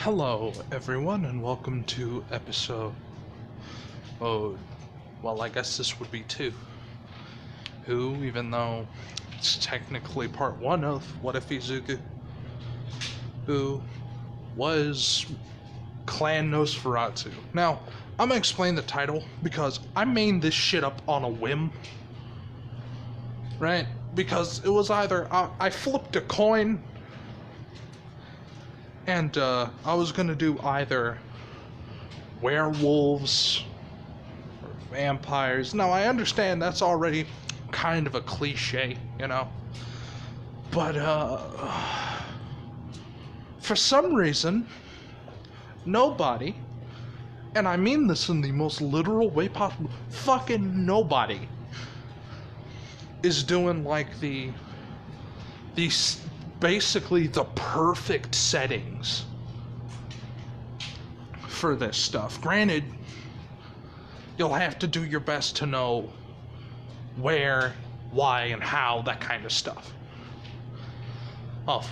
Hello, everyone, and welcome to episode. Oh, well, I guess this would be 2. Even though it's technically part 1 of What If Izuku, who was Clan Nosferatu. Now, I'm gonna explain the title because I made this shit up on a whim, right? Because it was either I flipped a coin. And I was gonna do either werewolves or vampires. Now, I understand that's already kind of a cliche, But for some reason, nobody, and I mean this in the most literal way possible, fucking nobody is doing like these basically the perfect settings for this stuff. Granted, you'll have to do your best to know where, why, and how, that kind of stuff.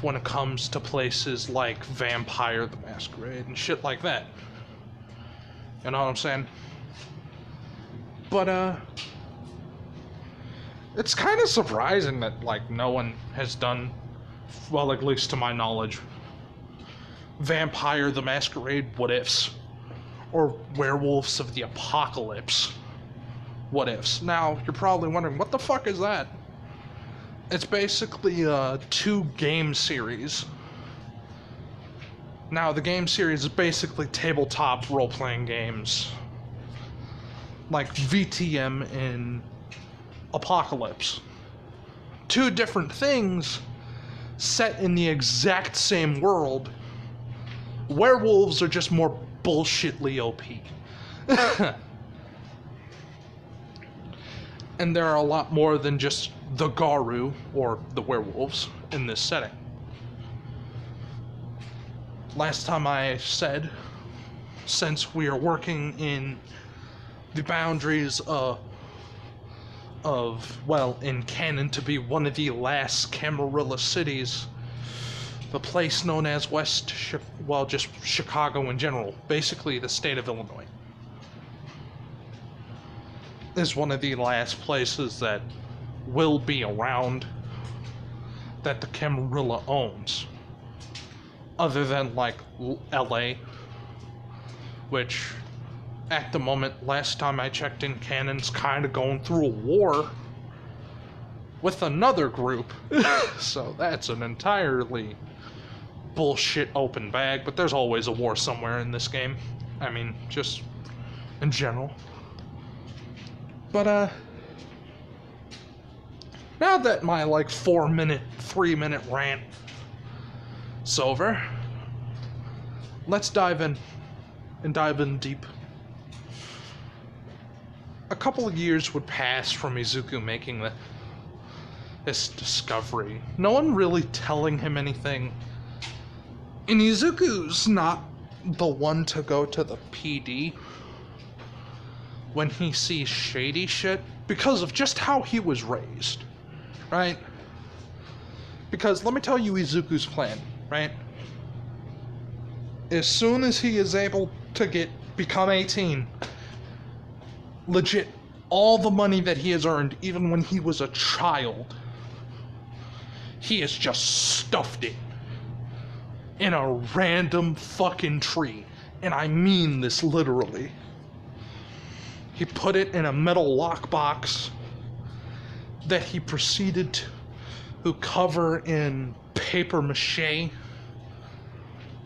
When it comes to places like Vampire the Masquerade and shit like that. You know what I'm saying? But, it's kind of surprising that, no one has done, well, at least to my knowledge, Vampire the Masquerade what-ifs, or Werewolves of the Apocalypse what-ifs. Now, you're probably wondering, what the fuck is that? It's basically 2 game series. Now, the game series is basically tabletop role-playing games, like VTM and Apocalypse. 2 different things set in the exact same world. Werewolves are just more bullshitly OP. And there are a lot more than just the Garu, or the werewolves, in this setting. Last time I said, since we are working in the boundaries in canon to be one of the last Camarilla cities, the place known as just Chicago in general, basically the state of Illinois, is one of the last places that will be around that the Camarilla owns, other than LA, which at the moment, last time I checked in, canon's kind of going through a war with another group. So that's an entirely bullshit open bag, but there's always a war somewhere in this game. I mean, just in general. But, now that my, 3-minute rant is over, let's dive in, and dive in deep. A couple of years would pass from Izuku making this discovery. No one really telling him anything. And Izuku's not the one to go to the PD when he sees shady shit because of just how he was raised, right? Because let me tell you Izuku's plan, right? As soon as he is able to become 18, legit, all the money that he has earned, even when he was a child, he has just stuffed it in a random fucking tree. And I mean this literally. He put it in a metal lockbox that he proceeded to cover in paper mache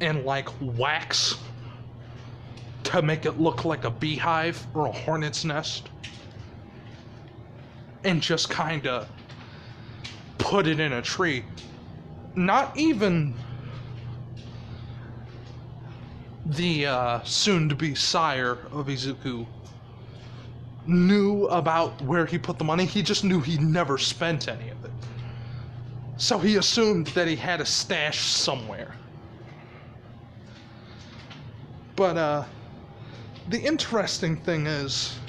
and wax to make it look like a beehive or a hornet's nest, and just kinda put it in a tree. Not even the soon-to-be sire of Izuku knew about where he put the money. He just knew he never spent any of it. So he assumed that he had a stash somewhere. But, the interesting thing is,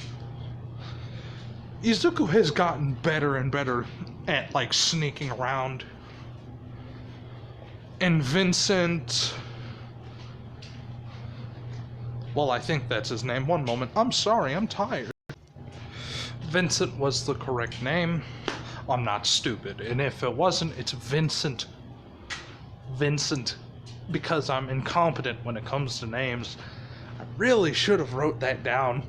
Izuku has gotten better and better at, sneaking around. And Vincent Well, I think that's his name. One moment. I'm sorry, I'm tired. Vincent was the correct name. I'm not stupid. And if it wasn't, it's Vincent. Vincent. Because I'm incompetent when it comes to names. I really should have wrote that down.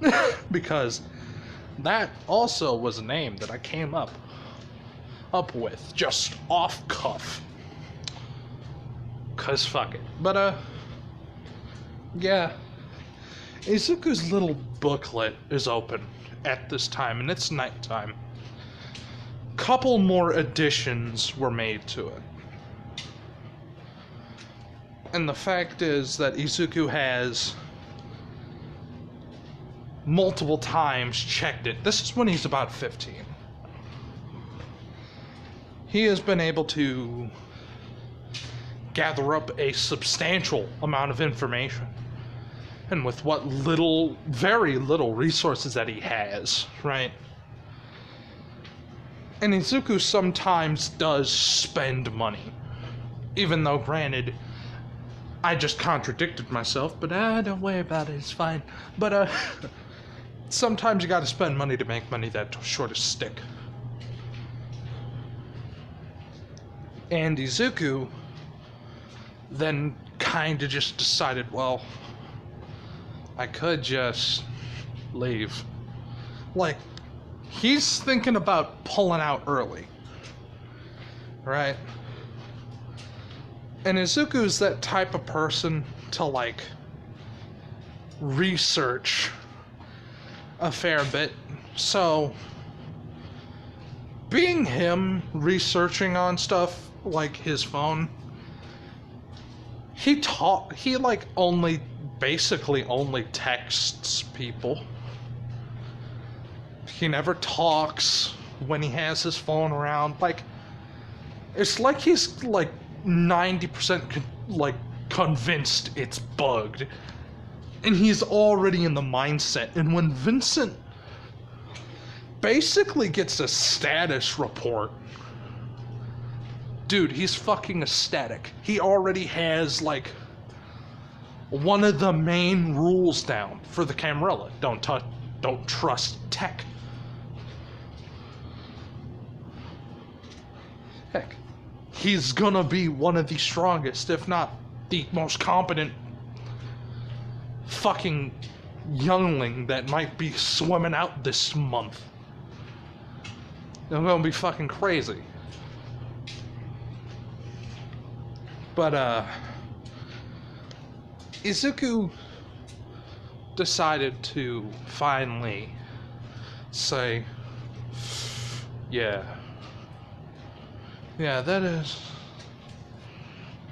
Because that also was a name that I came up with. Just off cuff. Cause fuck it. But, yeah. Izuku's little booklet is open at this time, and it's nighttime. Couple more additions were made to it. And the fact is that Izuku has multiple times checked it. This is when he's about 15. He has been able to gather up a substantial amount of information. And with what little, very little resources that he has, right? And Izuku sometimes does spend money. Even though, granted, I just contradicted myself, but don't worry about it, it's fine. But, sometimes you gotta spend money to make money that's short of stick. And Izuku then kinda just decided, well, I could just leave. Like, he's thinking about pulling out early. Right? And Izuku's that type of person to, like, research a fair bit. So, being him researching on stuff like his phone, he basically only texts people. He never talks when he has his phone around. Like, it's like he's like 90% convinced it's bugged. And he's already in the mindset. And when Vincent basically gets a status report, dude, he's fucking ecstatic. He already has, like, one of the main rules down for the Camarilla. Don't trust tech. Heck, he's gonna be one of the strongest, if not the most competent fucking youngling that might be swimming out this month. They're gonna be fucking crazy. But, Izuku decided to finally say, yeah,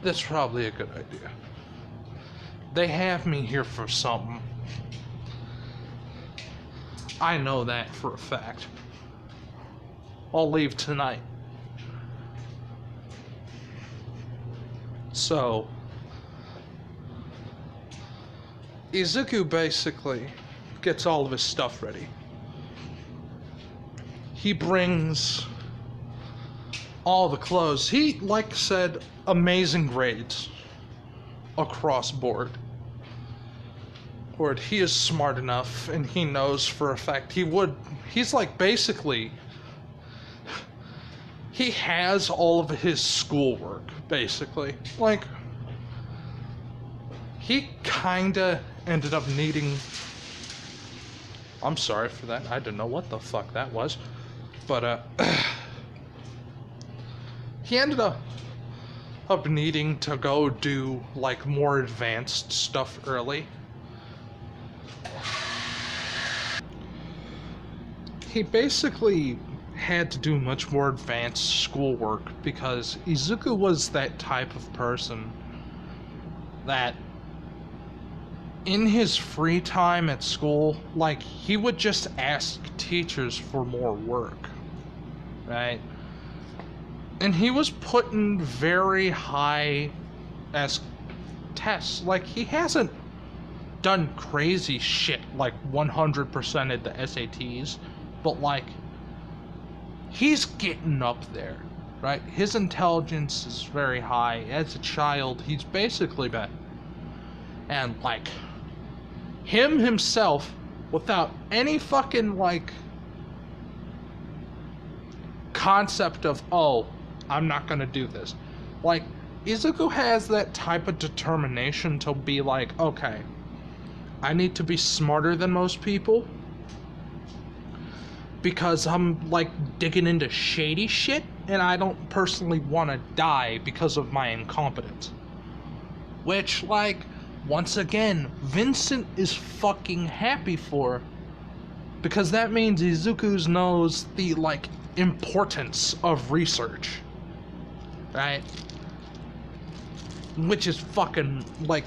that's probably a good idea. They have me here for something. I know that for a fact. I'll leave tonight. So, Izuku basically gets all of his stuff ready. He brings all the clothes. He, like I said, amazing grades across board. Or he is smart enough, and he knows for a fact he's like basically, he has all of his schoolwork, basically. Like, he kinda ended up needing, I'm sorry for that, I didn't know what the fuck that was, but, he ended up needing to go do, like, more advanced stuff early. He basically had to do much more advanced schoolwork because Izuku was that type of person that in his free time at school, like, he would just ask teachers for more work, right? And he was putting very high as tests. Like, he hasn't done crazy shit like 100% at the SATs, but like, he's getting up there, right? His intelligence is very high. As a child, he's basically been, and like, him himself, without any fucking, like, concept of, oh, I'm not gonna do this. Like, Izuku has that type of determination to be like, okay, I need to be smarter than most people because I'm, like, digging into shady shit, and I don't personally want to die because of my incompetence. Which, like, once again, Vincent is fucking happy for, because that means Izuku knows the, like, importance of research, right? Which is fucking, like,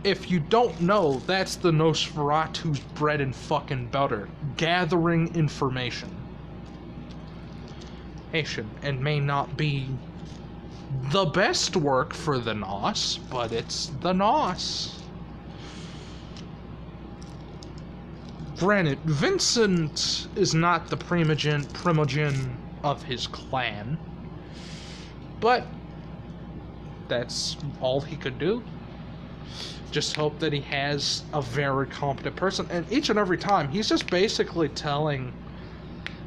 if you don't know, that's the Nosferatu's bread and fucking butter. Gathering information. And may not be the best work for the Nos, but it's the Nos. Granted, Vincent is not the primogen of his clan, but that's all he could do. Just hope that he has a very competent person, and each and every time he's just basically telling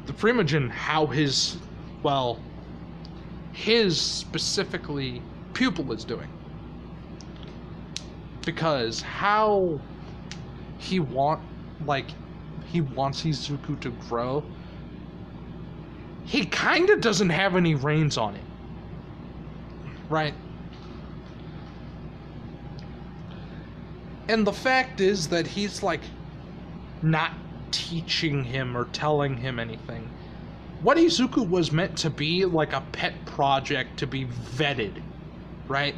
the primogen how his specifically pupil is doing, because how he wants Izuku to grow, he kind of doesn't have any reins on it, right? And the fact is that he's, like, not teaching him or telling him anything. What Izuku was meant to be, like, a pet project to be vetted, right?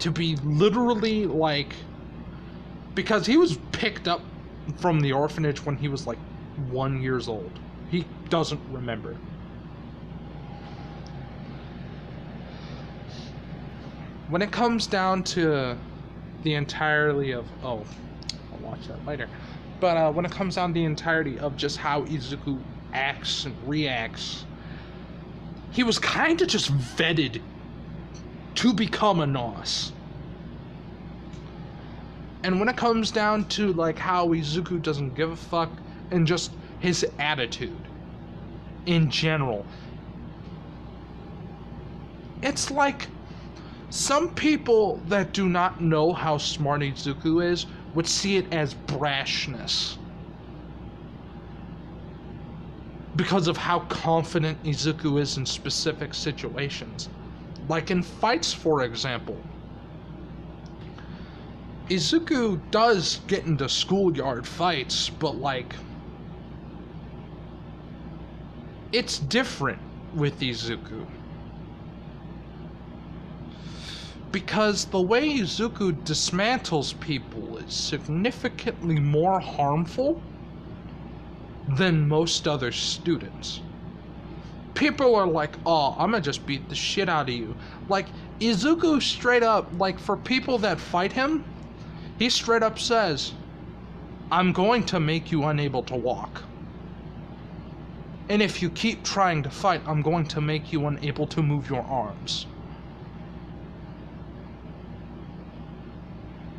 To be literally, like, because he was picked up from the orphanage when he was, like, 1 year old. He doesn't remember. When it comes down to the entirety of, I'll watch that later, but when it comes down to the entirety of just how Izuku acts and reacts, he was kind of just vetted to become a Nos. And when it comes down to, like, how Izuku doesn't give a fuck, and just his attitude in general, it's like some people that do not know how smart Izuku is would see it as brashness because of how confident Izuku is in specific situations. Like in fights, for example. Izuku does get into schoolyard fights, but, like, it's different with Izuku. Because the way Izuku dismantles people is significantly more harmful than most other students. People are like, oh, I'm gonna just beat the shit out of you. Like, Izuku straight up, like, for people that fight him, he straight up says, I'm going to make you unable to walk. And if you keep trying to fight, I'm going to make you unable to move your arms.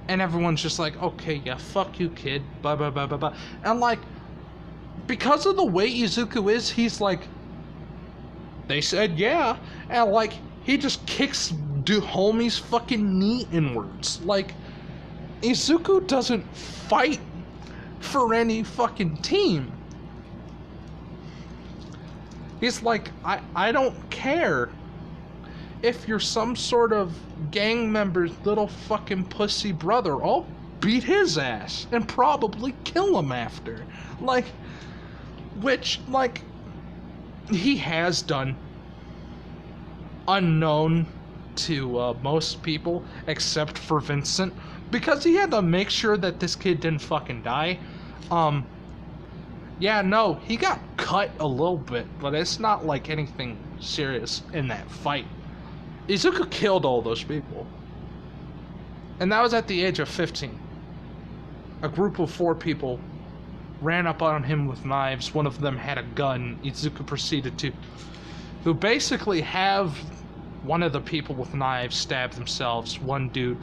And everyone's just like, okay, yeah, fuck you, kid, blah, blah, blah, blah, blah. And, like, because of the way Izuku is, he's like, they said yeah, and, like, he just kicks homie's fucking knee inwards. Like, Izuku doesn't fight for any fucking team. He's like, I don't care if you're some sort of gang member's little fucking pussy brother. I'll beat his ass and probably kill him after. Like, which, like, he has done, unknown to most people except for Vincent, because he had to make sure that this kid didn't fucking die. Yeah, no, he got cut a little bit, but it's not like anything serious in that fight. Izuku killed all those people. And that was at the age of 15. A group of 4 people ran up on him with knives. One of them had a gun. Izuku proceeded to basically have one of the people with knives stab themselves. One dude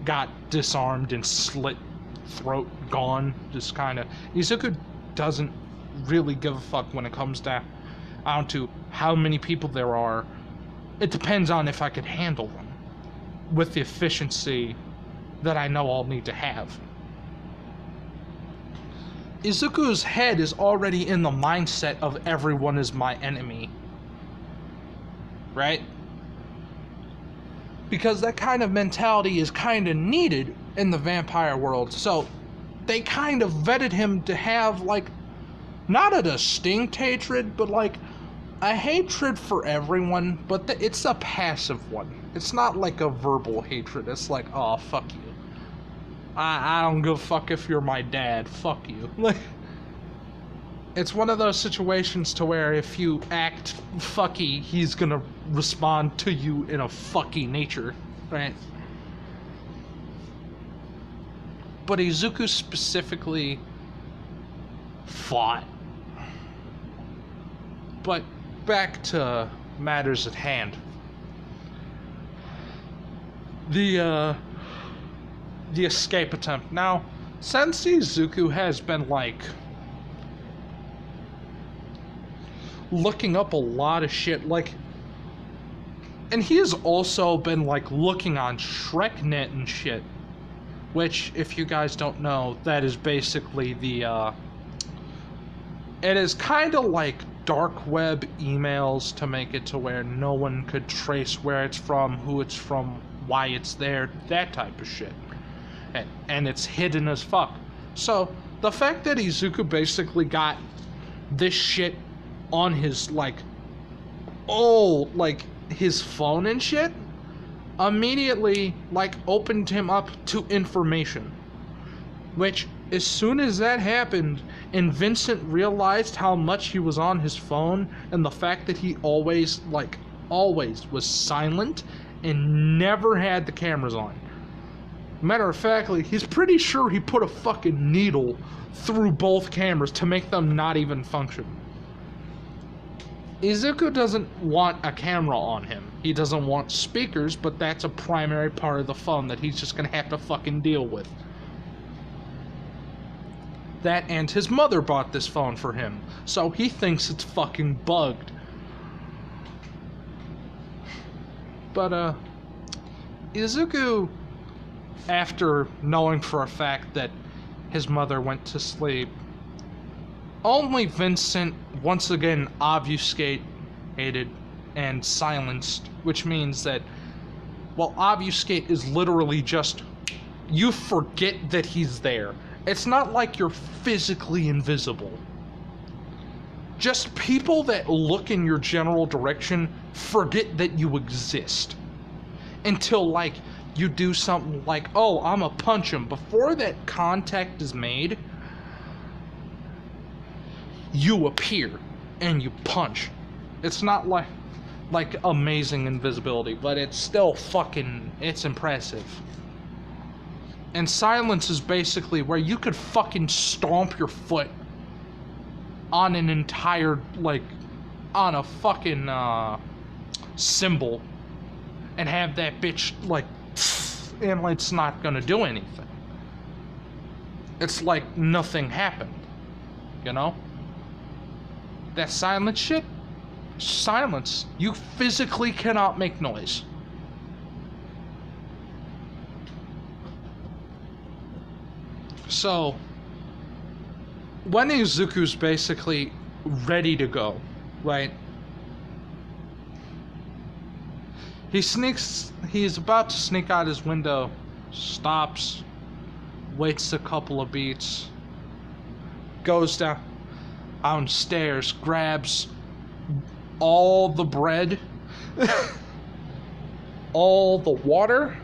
got disarmed and slit throat gone. Just kind of, Izuku doesn't really give a fuck when it comes down to how many people there are. It depends on if I could handle them with the efficiency that I know I'll need to have. Izuku's head is already in the mindset of everyone is my enemy. Right? Because that kind of mentality is kind of needed in the vampire world. So they kind of vetted him to have, like, not a distinct hatred, but like a hatred for everyone, but it's a passive one. It's not like a verbal hatred. It's like, oh, fuck you. I don't give a fuck if you're my dad. Fuck you. Like, it's one of those situations to where if you act fucky, he's gonna respond to you in a fucky nature, right? But Izuku specifically fought. But back to matters at hand. The escape attempt. Now, since Izuku has been, like, looking up a lot of shit, like, and he has also been, like, looking on ShrekNet and shit, which, if you guys don't know, that is basically the, it is kind of like dark web emails to make it to where no one could trace where it's from, who it's from, why it's there, that type of shit. And it's hidden as fuck. So, the fact that Izuku basically got this shit on his, like, his phone and shit, immediately, like, opened him up to information. Which, as soon as that happened, and Vincent realized how much he was on his phone, and the fact that he always was silent, and never had the cameras on. Matter of factly, he's pretty sure he put a fucking needle through both cameras to make them not even function. Izuku doesn't want a camera on him. He doesn't want speakers, but that's a primary part of the phone that he's just gonna have to fucking deal with. That and his mother bought this phone for him, so he thinks it's fucking bugged. But, Izuku, after knowing for a fact that his mother went to sleep, only Vincent once again obfuscated and silenced, which means that, well, obfuscate is literally just, you forget that he's there. It's not like you're physically invisible. Just people that look in your general direction forget that you exist. Until, like, you do something like, oh, I'ma punch him. Before that contact is made, you appear and you punch. It's not like amazing invisibility, but it's still it's impressive. And silence is basically where you could fucking stomp your foot on an entire, like, on a fucking, symbol and have that bitch, like, and it's not gonna do anything. It's like nothing happened, you know? That silent shit? Silence. You physically cannot make noise. So, when Izuku's basically ready to go, right? He's about to sneak out his window, stops, waits a couple of beats, goes downstairs, grabs all the bread, all the water,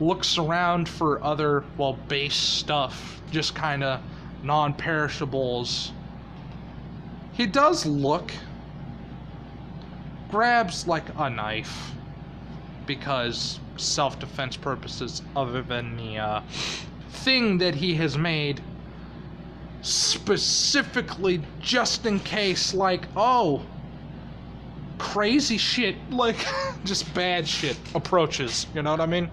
looks around for other, well, base stuff, just kind of non-perishables. He does look, grabs, like, a knife, because self-defense purposes, other than the thing that he has made specifically just in case, like, oh, crazy shit, like, just bad shit approaches, you know what I mean?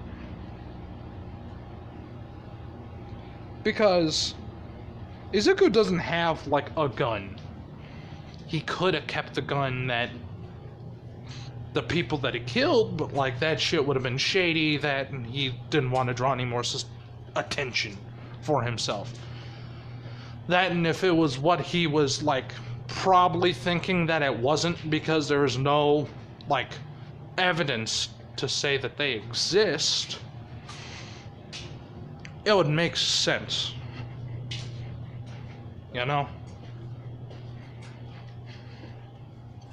Because Izuku doesn't have, like, a gun. He could have kept the gun that the people that he killed, but, like, that shit would have been shady, that, and he didn't want to draw any more attention for himself. That, and if it was what he was, like, probably thinking that it wasn't, because there's no, like, evidence to say that they exist, it would make sense. You know?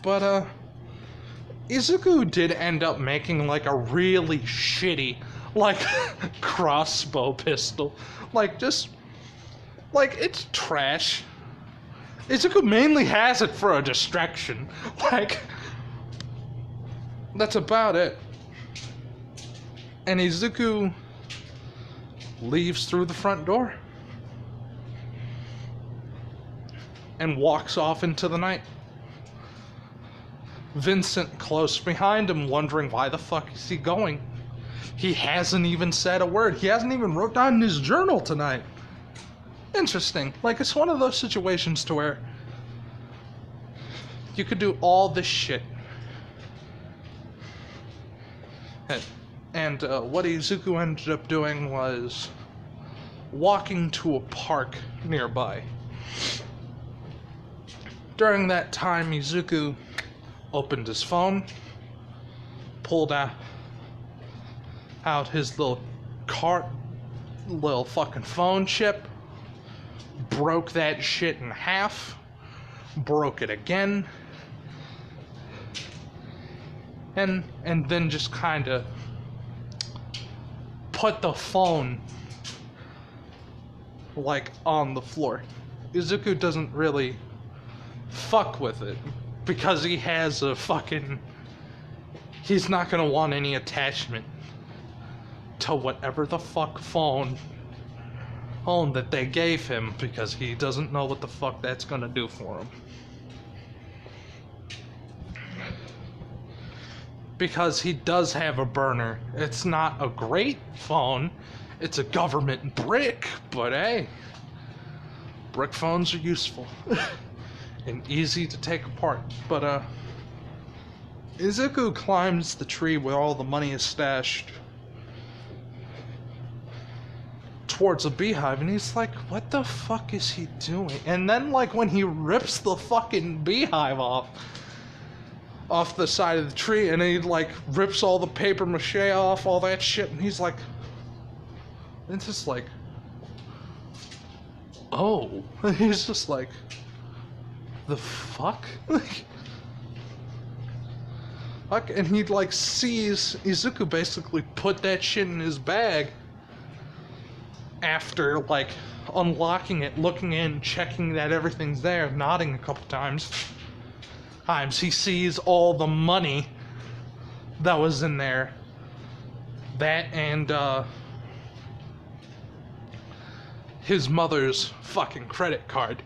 But, Izuku did end up making, like, a really shitty, like, crossbow pistol. Like, just, like, it's trash. Izuku mainly has it for a distraction. Like, that's about it. And Izuku leaves through the front door and walks off into the night. Vincent close behind him, wondering why the fuck is he going. He hasn't even said a word. He hasn't even wrote down in his journal tonight. Interesting. Like, it's one of those situations to where you could do all this shit. And what Izuku ended up doing was walking to a park nearby. During that time, Izuku opened his phone, pulled out his little fucking phone chip, broke that shit in half, broke it again, and then just kind of put the phone, like, on the floor. Izuku doesn't really fuck with it, because he has a fucking... He's not gonna want any attachment to whatever the fuck phone that they gave him, because he doesn't know what the fuck that's gonna do for him. Because he does have a burner. It's not a great phone. It's a government brick, but hey, brick phones are useful. And easy to take apart. But, Izuku climbs the tree where all the money is stashed towards a beehive, and he's like, what the fuck is he doing? And then, like, when he rips the fucking beehive off the side of the tree, and he, like, rips all the paper mache off, all that shit, and he's like, it's just like, oh. He's just like, the fuck? And he, like, sees Izuku basically put that shit in his bag after, like, unlocking it, looking in, checking that everything's there, nodding a couple times. He sees all the money that was in there. That and, his mother's fucking credit card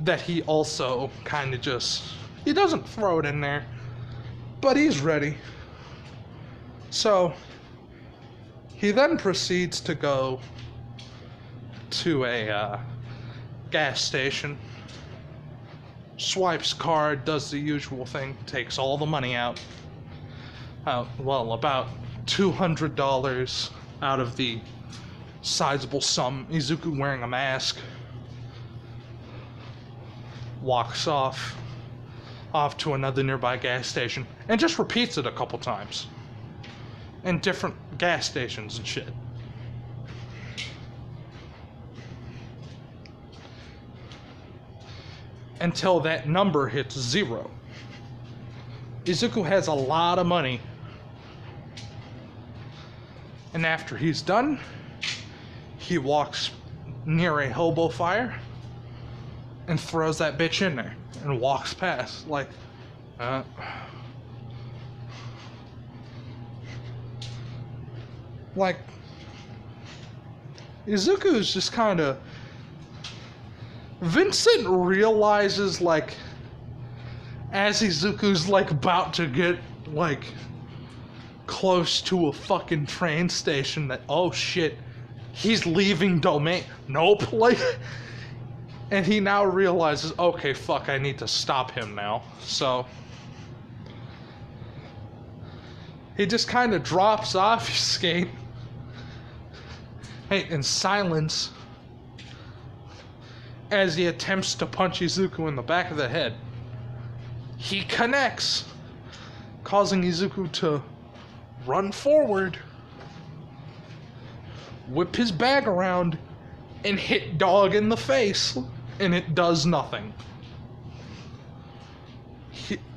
that he also kind of just... He doesn't throw it in there, but he's ready. So, he then proceeds to go to a gas station, swipes card, does the usual thing, takes all the money out. Well, about $200 out of the sizable sum. Izuku wearing a mask walks off to another nearby gas station and just repeats it a couple times in different gas stations and shit. Until that number hits 0. Izuku has a lot of money. And after he's done, he walks near a hobo fire and throws that bitch in there and walks past, like, Izuku is just kind of... Vincent realizes, like, as Izuku's like about to get like close to a fucking train station that, oh shit, he's leaving domain. Nope. Like, and he now realizes, okay, fuck, I need to stop him now. So he just kind of drops off his skate. Hey, in silence, as he attempts to punch Izuku in the back of the head. He connects, causing Izuku to run forward, whip his bag around, and hit Dog in the face, and it does nothing.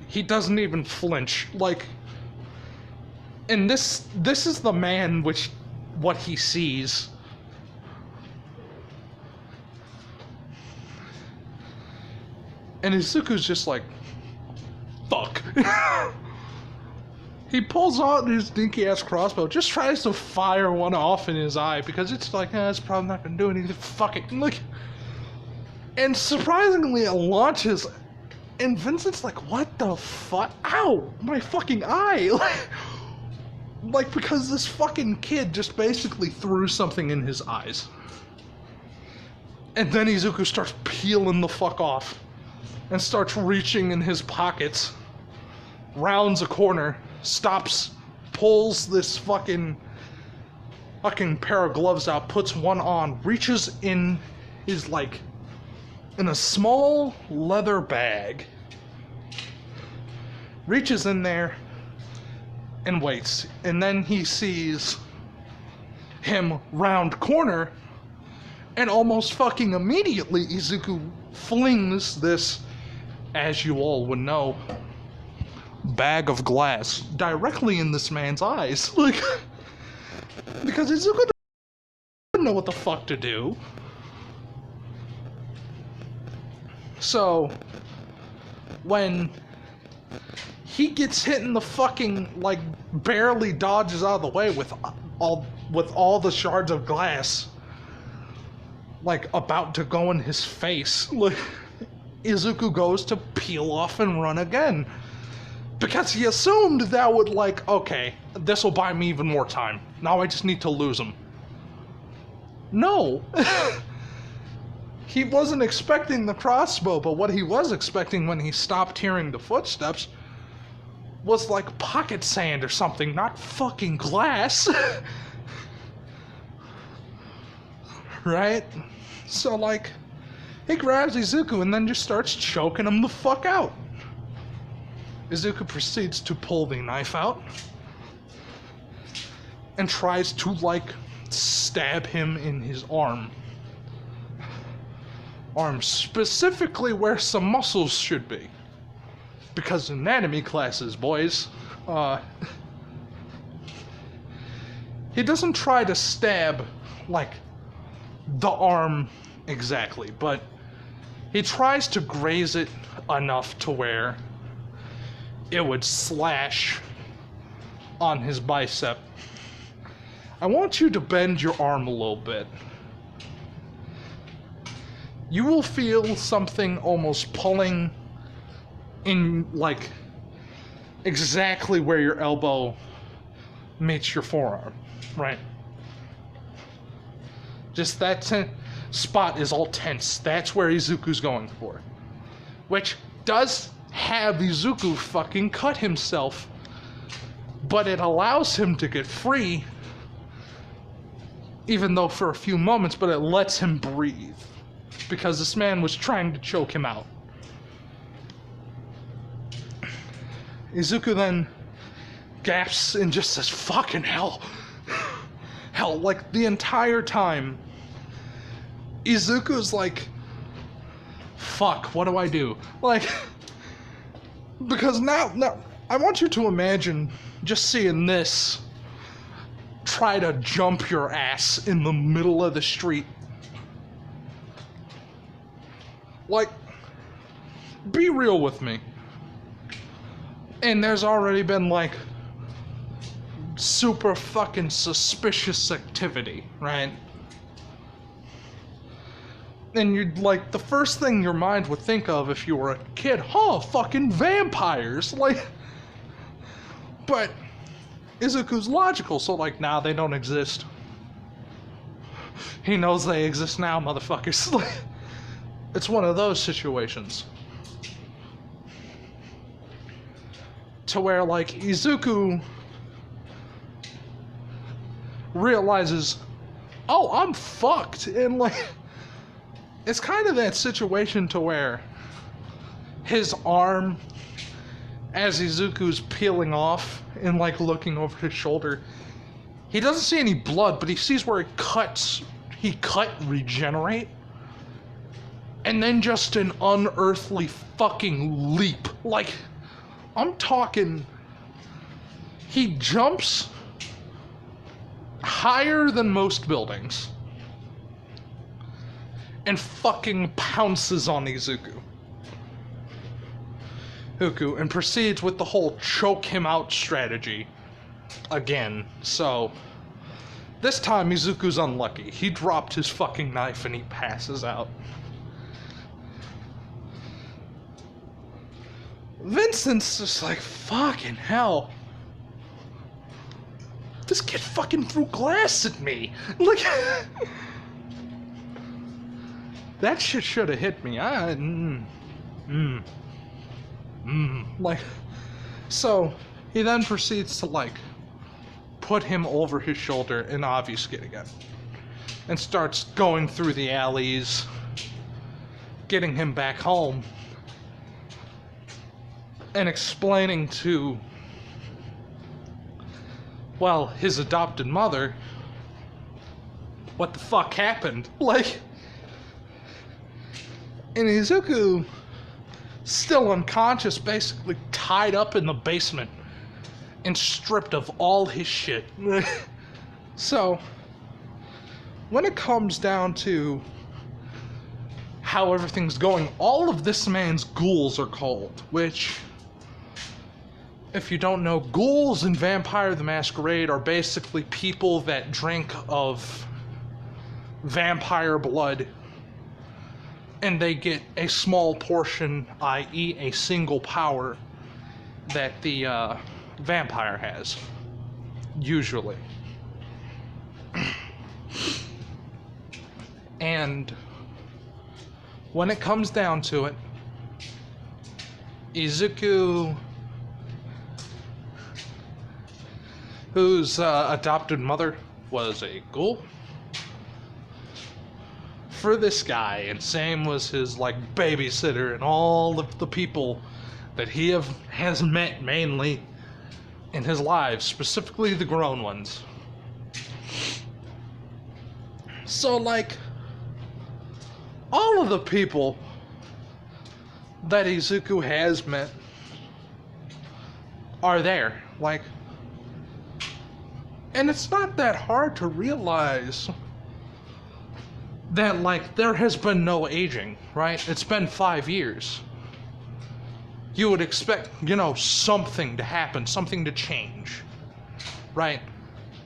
He doesn't even flinch. Like, and this is the man what he sees. And Izuku's just like, fuck. He pulls out his dinky ass crossbow, just tries to fire one off in his eye because it's like, it's probably not gonna do anything. Fuck it. Like, and surprisingly, it launches, and Vincent's like, what the fuck? Ow! My fucking eye! Like, because this fucking kid just basically threw something in his eyes. And then Izuku starts peeling the fuck off and starts reaching in his pockets, rounds a corner, stops, pulls this fucking pair of gloves out, puts one on, reaches in his, like, in a small leather bag, reaches in there and waits. And then he sees him round corner, and almost fucking immediately Izuku flings this, as you all would know, bag of glass directly in this man's eyes. Like, because Izuku doesn't know what the fuck to do. So, when he gets hit in the fucking, like, barely dodges out of the way with all the shards of glass, like, about to go in his face, like, Izuku goes to peel off and run again. Because he assumed that would, like, okay, this will buy me even more time. Now I just need to lose him. No. He wasn't expecting the crossbow, but what he was expecting when he stopped hearing the footsteps was, like, pocket sand or something, not fucking glass. Right? So, like, he grabs Izuku and then just starts choking him the fuck out. Izuku proceeds to pull the knife out and tries to, like, stab him in his arm. Arm specifically where some muscles should be. Because anatomy classes, boys. He doesn't try to stab, like, the arm exactly, but he tries to graze it enough to where it would slash on his bicep. I want you to bend your arm a little bit. You will feel something almost pulling in, like, exactly where your elbow meets your forearm, right? Just that spot is all tense. That's where Izuku's going for. Which does have Izuku fucking cut himself, but it allows him to get free, even though for a few moments, but it lets him breathe. Because this man was trying to choke him out. Izuku then gasps and just says, fucking hell. Hell, like, the entire time, Izuku's like, fuck, what do I do? Like, because now, I want you to imagine just seeing this try to jump your ass in the middle of the street. Like, be real with me. And there's already been, like, super fucking suspicious activity, right? And you'd like, the first thing your mind would think of if you were a kid, fucking vampires. Like, but Izuku's logical, so like, nah, they don't exist. He knows they exist now, motherfuckers. Like, it's one of those situations. To where, like, Izuku realizes, oh, I'm fucked. And, like, it's kind of that situation to where his arm, as Izuku's peeling off and, like, looking over his shoulder, he doesn't see any blood, but he sees where he cut regenerate. And then just an unearthly fucking leap. Like, I'm talking, he jumps higher than most buildings and fucking pounces on Izuku. And proceeds with the whole choke him out strategy again. So, this time Izuku's unlucky. He dropped his fucking knife and he passes out. Vincent's just like, fucking hell. This kid fucking threw glass at me. Like, that shit should have hit me. Like, so he then proceeds to, like, put him over his shoulder and obfuscate again. And starts going through the alleys, getting him back home. And explaining to, well, his adopted mother, what the fuck happened. Like, and Izuku, still unconscious, basically tied up in the basement and stripped of all his shit. So, when it comes down to how everything's going, all of this man's ghouls are called, which, if you don't know, ghouls in Vampire the Masquerade are basically people that drink of vampire blood, and they get a small portion, i.e. a single power, that the vampire has, usually. And when it comes down to it, Izuku, whose adopted mother was a ghoul, for this guy, and same was his, like, babysitter and all of the people that he has met mainly in his lives, specifically the grown ones. So, like, all of the people that Izuku has met are there, like, and it's not that hard to realize that, like, there has been no aging, right? It's been 5 years. You would expect, you know, something to happen, something to change, right?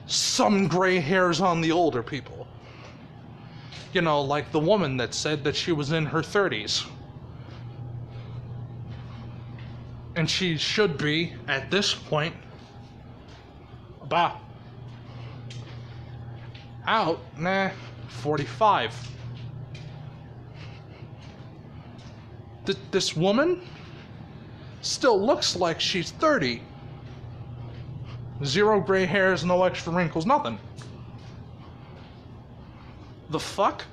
Some gray hairs on the older people. You know, like the woman that said that she was in her 30s. And she should be, at this point, about 45. This woman still looks like she's 30. Zero gray hairs, no extra wrinkles, nothing. The fuck?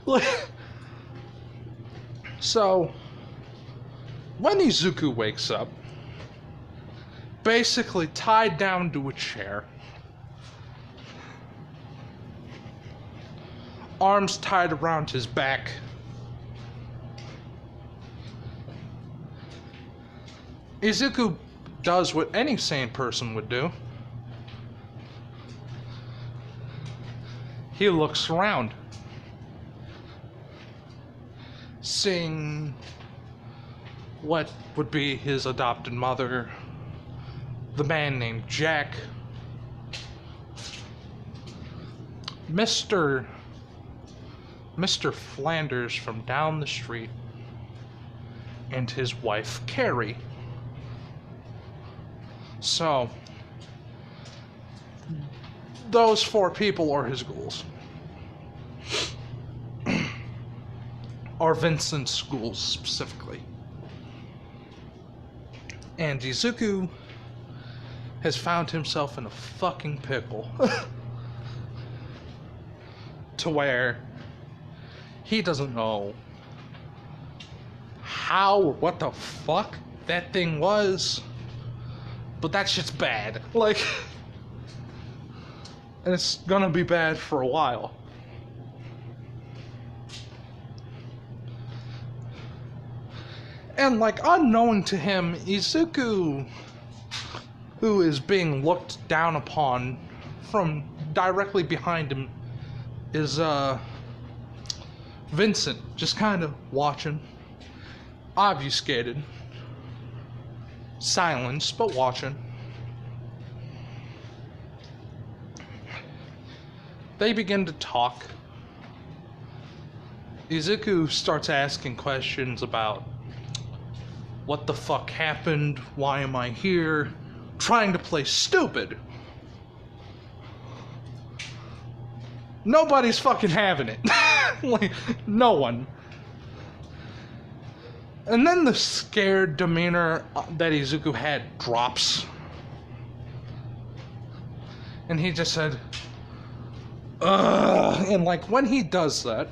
So, when Izuku wakes up, basically tied down to a chair, arms tied around his back, Izuku does what any sane person would do. He looks around, seeing what would be his adopted mother, the man named Jack, Mr. Flanders from down the street and his wife Carrie. So, those 4 people are his ghouls. Or Vincent's ghouls specifically. And Izuku has found himself in a fucking pickle. To where he doesn't know how or what the fuck that thing was. But that shit's bad. Like, and it's gonna be bad for a while. And like, unknown to him, Izuku, who is being looked down upon from directly behind him, is Vincent, just kind of watching, obfuscated, silenced, but watching. They begin to talk. Izuku starts asking questions about what the fuck happened, why am I here, trying to play stupid. Nobody's fucking having it. Like, no one. And then the scared demeanor that Izuku had drops. And he just said, ugh. And like, when he does that,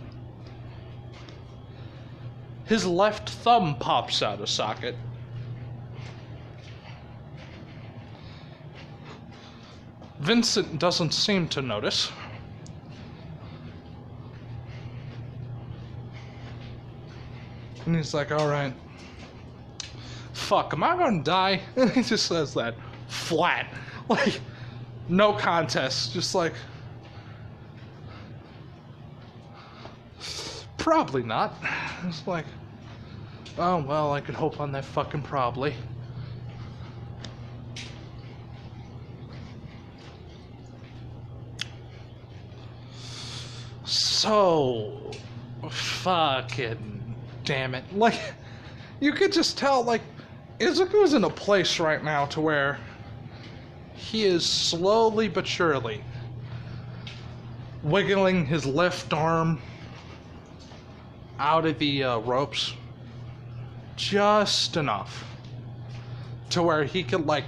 his left thumb pops out of socket. Vincent doesn't seem to notice. And he's like, alright. Fuck, am I gonna die? And he just says that. Flat. Like, no contest. Just like, probably not. It's like, oh, well, I could hope on that fucking probably. So, fucking damn it. Like, you could just tell, like, Izuku's in a place right now to where he is slowly but surely wiggling his left arm out of the ropes just enough to where he could, like,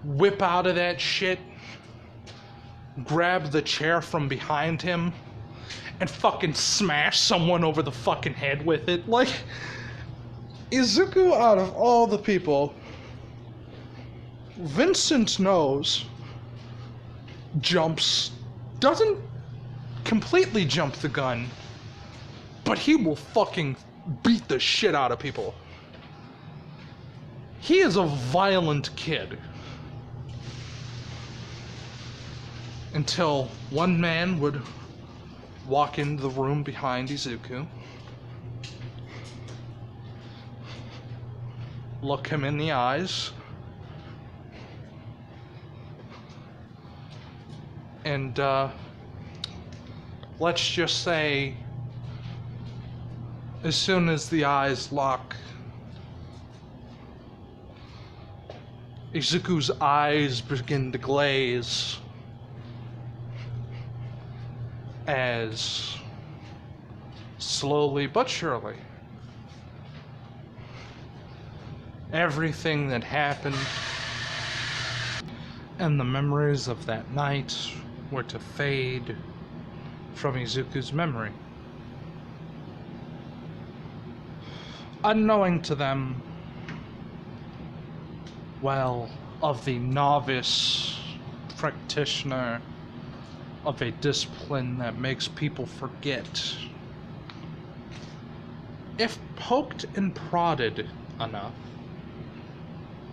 whip out of that shit, grab the chair from behind him, and fucking smash someone over the fucking head with it. Like, Izuku, out of all the people, Vincent knows, jumps, doesn't completely jump the gun, but he will fucking beat the shit out of people. He is a violent kid. Until one man would walk into the room behind Izuku, look him in the eyes, and let's just say, as soon as the eyes lock, Izuku's eyes begin to glaze as slowly but surely everything that happened and the memories of that night were to fade from Izuku's memory. Unknowing to them, well, of the novice practitioner of a discipline that makes people forget, if poked and prodded enough,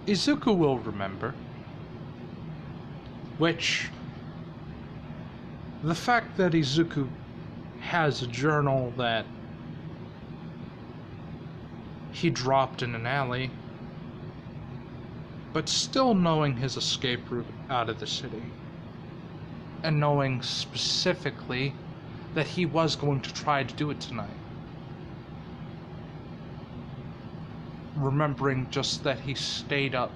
Izuku will remember. Which, the fact that Izuku has a journal that he dropped in an alley, but still knowing his escape route out of the city, and knowing specifically that he was going to try to do it tonight. Remembering just that he stayed up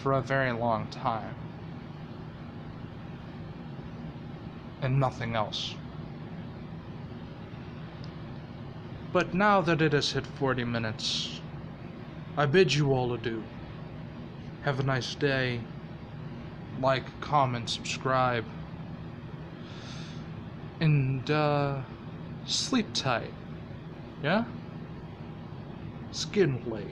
for a very long time. And nothing else. But now that it has hit 40 minutes, I bid you all adieu. Have a nice day. Like, comment, subscribe. And, sleep tight. Yeah? Skin late.